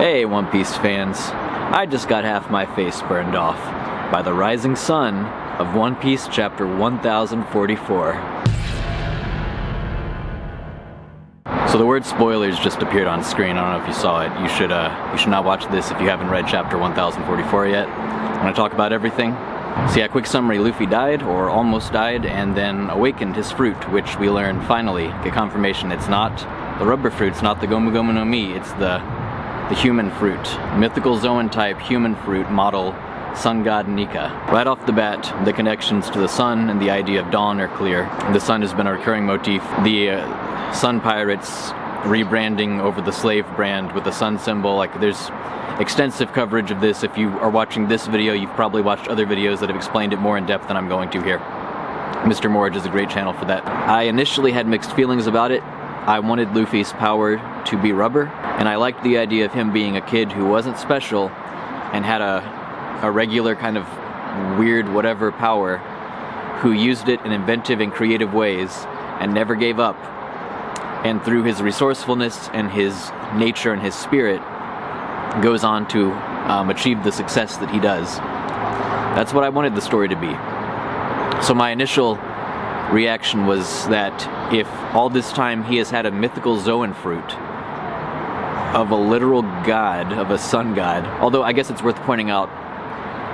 Hey, One Piece fans. I just got half my face burned off by the rising sun of One Piece chapter 1044. So the word spoilers just appeared on screen. I don't know if you saw it. You should not watch this if you haven't read chapter 1044 yet. I'm going to talk about everything. So yeah, quick summary. Luffy died, or almost died, and then awakened his fruit, which we learn finally, get confirmation, it's not the rubber fruit, it's not the Gomu Gomu no Mi, it's the human fruit. Mythical Zoan type human fruit model sun god Nika. Right off the bat, the connections to the sun and the idea of dawn are clear. The sun has been a recurring motif. The sun pirates rebranding over the slave brand with the sun symbol, like there's extensive coverage of this. If you are watching this video, you've probably watched other videos that have explained it more in depth than I'm going to here. Mr. Morge is a great channel for that. I initially had mixed feelings about it. I wanted Luffy's power to be rubber, and I liked the idea of him being a kid who wasn't special and had a regular kind of weird whatever power, who used it in inventive and creative ways and never gave up. And through his resourcefulness and his nature and his spirit, goes on to achieve the success that he does. That's what I wanted the story to be. So my initial reaction was that if all this time he has had a mythical Zoan fruit of a literal god, of a sun god, although I guess it's worth pointing out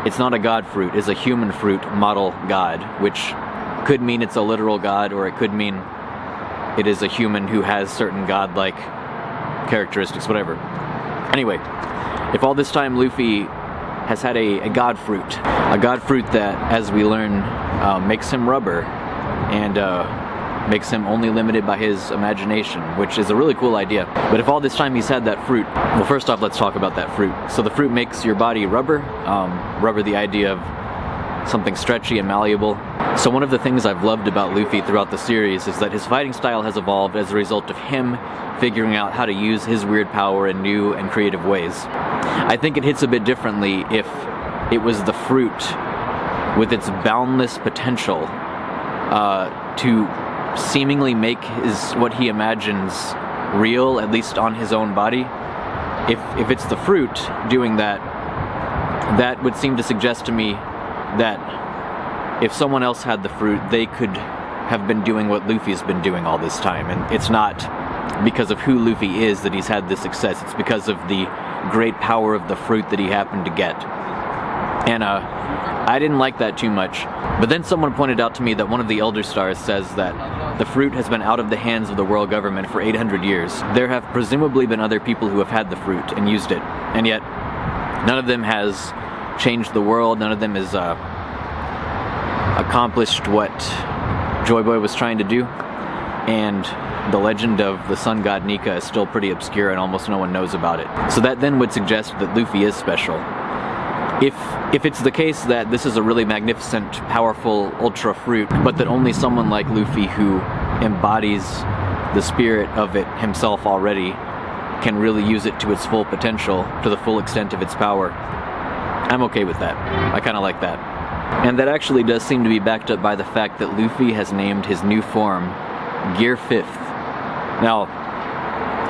it's not a god fruit, it's a human fruit model god, which could mean it's a literal god, or it could mean it is a human who has certain godlike characteristics, whatever. Anyway, if all this time Luffy has had a god fruit that, as we learn, makes him rubber and makes him only limited by his imagination, which is a really cool idea. But if all this time he's had that fruit, well, first off, let's talk about that fruit. So the fruit makes your body rubber. Rubber, the idea of something stretchy and malleable. So one of the things I've loved about Luffy throughout the series is that his fighting style has evolved as a result of him figuring out how to use his weird power in new and creative ways. I think it hits a bit differently if it was the fruit with its boundless potential to seemingly make what he imagines real, at least on his own body. If it's the fruit doing that, that would seem to suggest to me that if someone else had the fruit, they could have been doing what Luffy's been doing all this time. And it's not because of who Luffy is that he's had this success, it's because of the great power of the fruit that he happened to get. And I didn't like that too much. But then someone pointed out to me that one of the Elder Stars says that the fruit has been out of the hands of the world government for 800 years. There have presumably been other people who have had the fruit and used it, and yet none of them has changed the world, none of them has accomplished what Joy Boy was trying to do, and the legend of the sun god Nika is still pretty obscure and almost no one knows about it. So that then would suggest that Luffy is special. If it's the case that this is a really magnificent, powerful, ultra fruit, but that only someone like Luffy who embodies the spirit of it himself already can really use it to its full potential, to the full extent of its power, I'm okay with that. I kind of like that. And that actually does seem to be backed up by the fact that Luffy has named his new form Gear 5th. Now,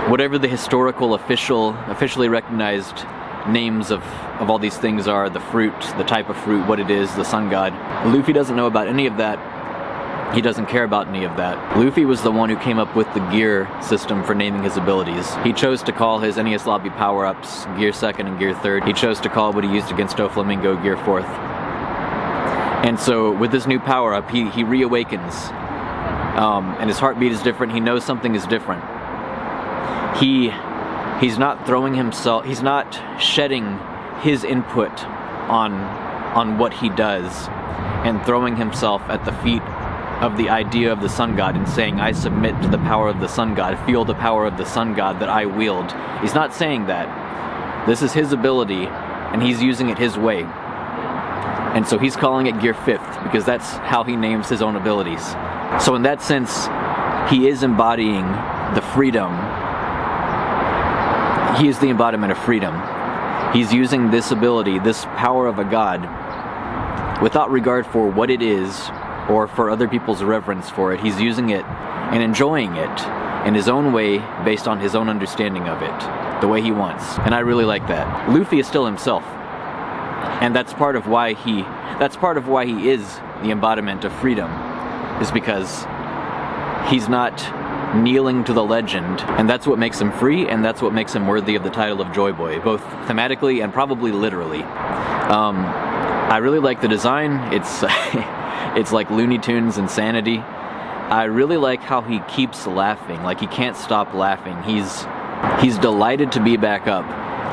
whatever the historical, officially recognized names of all these things are, the fruit, the type of fruit, what it is, the sun god, Luffy doesn't know about any of that. He doesn't care about any of that. Luffy was the one who came up with the gear system for naming his abilities. He chose to call his Enies Lobby power-ups Gear 2nd and Gear 3rd. He chose to call what he used against Doflamingo Gear 4th. And so with this new power-up, he reawakens. And his heartbeat is different. He knows something is different. He's not throwing himself, he's not shedding his input on what he does and throwing himself at the feet of the idea of the sun god and saying, I submit to the power of the sun god, feel the power of the sun god that I wield. He's not saying that. This is his ability, and he's using it his way. And so he's calling it Gear 5th, because that's how he names his own abilities. So in that sense, he is embodying the freedom. He is the embodiment of freedom. He's using this ability, this power of a god, without regard for what it is, or for other people's reverence for it. He's using it and enjoying it in his own way based on his own understanding of it. the way he wants. And I really like that. Luffy is still himself. And that's part of why he is the embodiment of freedom, is because he's not kneeling to the legend, and that's what makes him free, and that's what makes him worthy of the title of Joy Boy, both thematically and probably literally. I really like the design. It's it's like Looney Tunes insanity. I really like how he keeps laughing, like he can't stop laughing. He's delighted to be back up,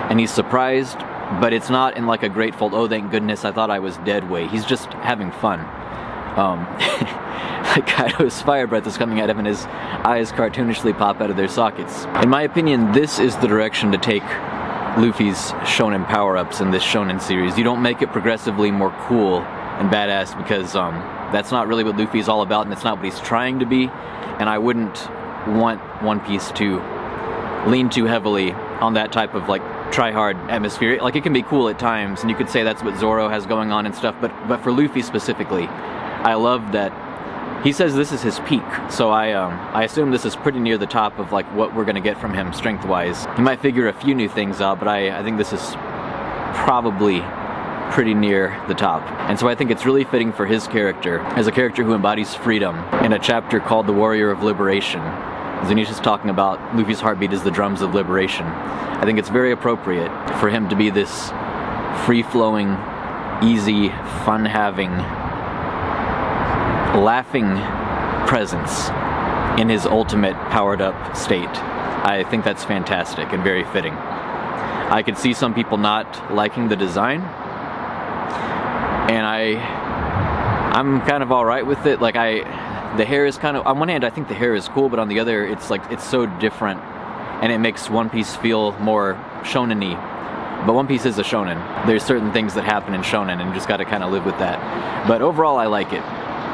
and he's surprised, but it's not in like a grateful, oh thank goodness I thought I was dead way. He's just having fun. Like Kaido's fire breath is coming at him and his eyes cartoonishly pop out of their sockets. In my opinion, this is the direction to take Luffy's shonen power-ups in this shonen series. You don't make it progressively more cool and badass, because that's not really what Luffy is all about, and it's not what he's trying to be, and I wouldn't want One Piece to lean too heavily on that type of like try-hard atmosphere. Like, it can be cool at times, and you could say that's what Zoro has going on and stuff, but for Luffy specifically, I love that he says this is his peak, so I assume this is pretty near the top of like what we're gonna get from him strength-wise. He might figure a few new things out, but I think this is probably pretty near the top. And so I think it's really fitting for his character, as a character who embodies freedom, in a chapter called The Warrior of Liberation. Zanisha's talking about Luffy's heartbeat is the drums of liberation. I think it's very appropriate for him to be this free-flowing, easy, fun-having, laughing presence in his ultimate powered-up state. I think that's fantastic and very fitting. I could see some people not liking the design, and I'm kind of alright with it. Like, the hair is kind of, on one hand I think the hair is cool, but on the other it's like, it's so different, and it makes One Piece feel more shonen-y. But One Piece is a shonen. There's certain things that happen in shonen, and you just gotta kind of live with that. But overall I like it.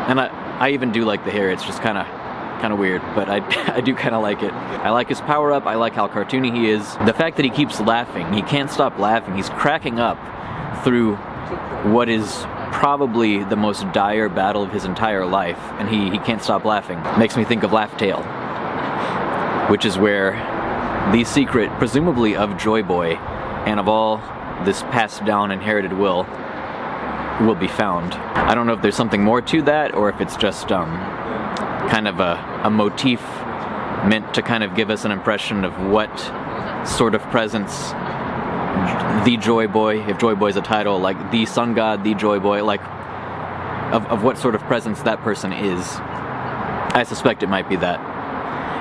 And I even do like the hair. It's just kind of weird, but I do kind of like it. I like his power-up. I like how cartoony he is. The fact that he keeps laughing. He can't stop laughing. He's cracking up through what is probably the most dire battle of his entire life, and he can't stop laughing. Makes me think of Laugh Tale, which is where the secret, presumably of Joy Boy, and of all this passed down inherited will be found. I don't know if there's something more to that, or if it's just kind of a motif meant to kind of give us an impression of what sort of presence the Joy Boy, if Joy Boy is a title, like the Sun God, the Joy Boy, like of what sort of presence that person is. I suspect it might be that.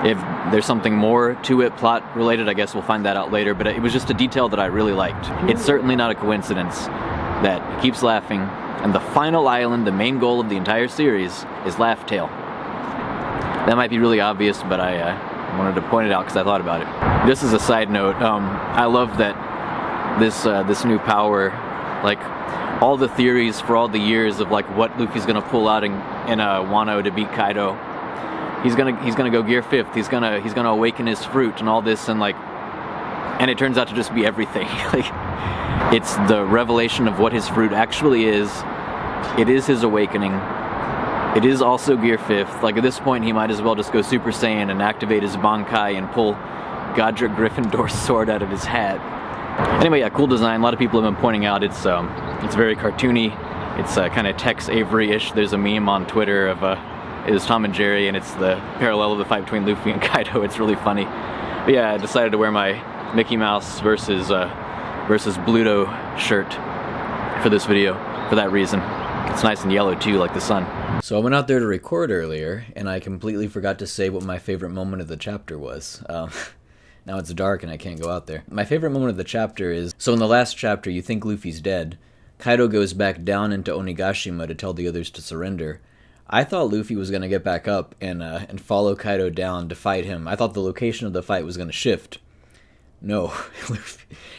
If there's something more to it, plot related, I guess we'll find that out later, but it was just a detail that I really liked. It's certainly not a coincidence that he keeps laughing, and the final island, the main goal of the entire series, is Laugh Tale. That might be really obvious, but I wanted to point it out because I thought about it. This is a side note. I love that this new power, like all the theories for all the years of like what Luffy's gonna pull out in Wano to beat Kaido. He's gonna go Gear 5th. He's gonna awaken his fruit and all this, and it turns out to just be everything. Like, it's the revelation of what his fruit actually is. It is his awakening. It is also Gear 5th. Like, at this point, he might as well just go Super Saiyan and activate his Bankai and pull Godric Gryffindor's sword out of his hat. Anyway, yeah, cool design. A lot of people have been pointing out it's very cartoony. It's kind of Tex Avery-ish. There's a meme on Twitter of it was Tom and Jerry, and it's the parallel of the fight between Luffy and Kaido. It's really funny. But yeah, I decided to wear my Mickey Mouse versus Bluto shirt for this video for that reason. It's nice and yellow too, like the sun. So I went out there to record earlier, and I completely forgot to say what my favorite moment of the chapter was. Now it's dark and I can't go out there. My favorite moment of the chapter is, so in the last chapter you think Luffy's dead. Kaido goes back down into Onigashima to tell the others to surrender. I thought Luffy was going to get back up and follow Kaido down to fight him. I thought the location of the fight was going to shift. No.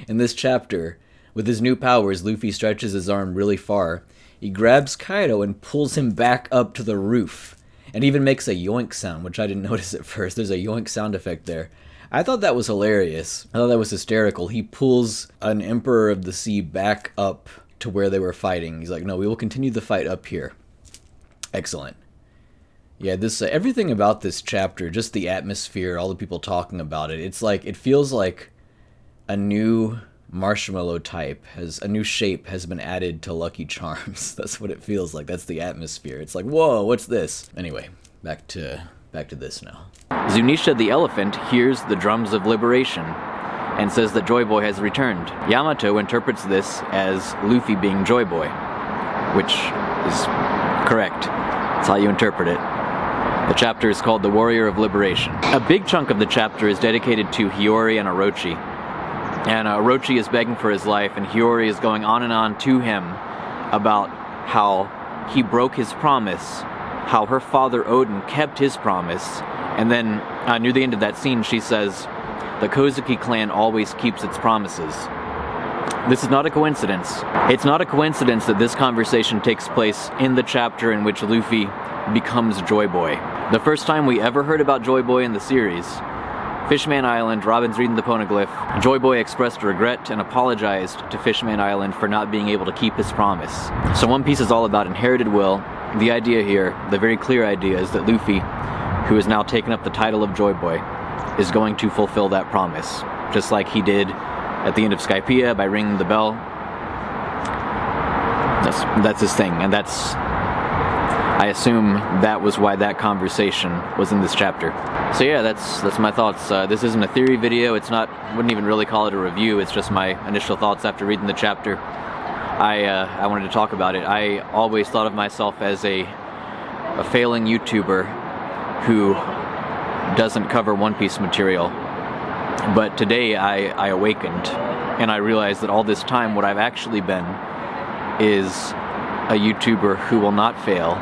In this chapter, with his new powers, Luffy stretches his arm really far. He grabs Kaido and pulls him back up to the roof. And even makes a yoink sound, which I didn't notice at first. There's a yoink sound effect there. I thought that was hilarious. I thought that was hysterical. He pulls an Emperor of the Sea back up to where they were fighting. He's like, no, we will continue the fight up here. Excellent. Yeah, this everything about this chapter, just the atmosphere, all the people talking about it, it's like, it feels like a new marshmallow type, a new shape has been added to Lucky Charms. That's what it feels like. That's the atmosphere. It's like, whoa, what's this? Anyway, back to this now. Zunisha the elephant hears the drums of liberation and says that Joy Boy has returned. Yamato interprets this as Luffy being Joy Boy, which is correct. That's how you interpret it. The chapter is called The Warrior of Liberation. A big chunk of the chapter is dedicated to Hiyori and Orochi. And Orochi is begging for his life, and Hiyori is going on and on to him about how he broke his promise, how her father Odin kept his promise, and then near the end of that scene she says, "The Kozuki clan always keeps its promises." This is not a coincidence. It's not a coincidence that this conversation takes place in the chapter in which Luffy becomes Joy Boy. The first time we ever heard about Joy Boy in the series, Fishman Island, Robin's reading the poneglyph, Joy Boy expressed regret and apologized to Fishman Island for not being able to keep his promise. So One Piece is all about inherited will. The idea here, the very clear idea, is that Luffy, who has now taken up the title of Joy Boy, is going to fulfill that promise, just like he did at the end of Skypiea by ringing the bell. That's his thing, and I assume that was why that conversation was in this chapter. So yeah, that's my thoughts. This isn't a theory video. It's not. Wouldn't even really call it a review. It's just my initial thoughts after reading the chapter. I wanted to talk about it. I always thought of myself as a failing YouTuber who doesn't cover One Piece material. But today I awakened and I realized that all this time what I've actually been is a YouTuber who will not fail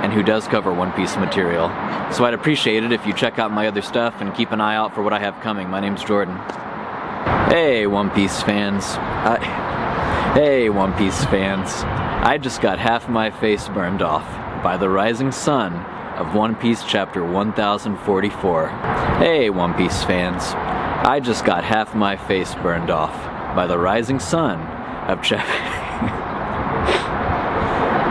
and who does cover One Piece material. So I'd appreciate it if you check out my other stuff and keep an eye out for what I have coming. My name's Jordan. Hey One Piece fans. Hey One Piece fans. I just got half my face burned off by the rising sun of One Piece chapter 1044. Hey One Piece fans. I just got half my face burned off by the rising sun of chapter...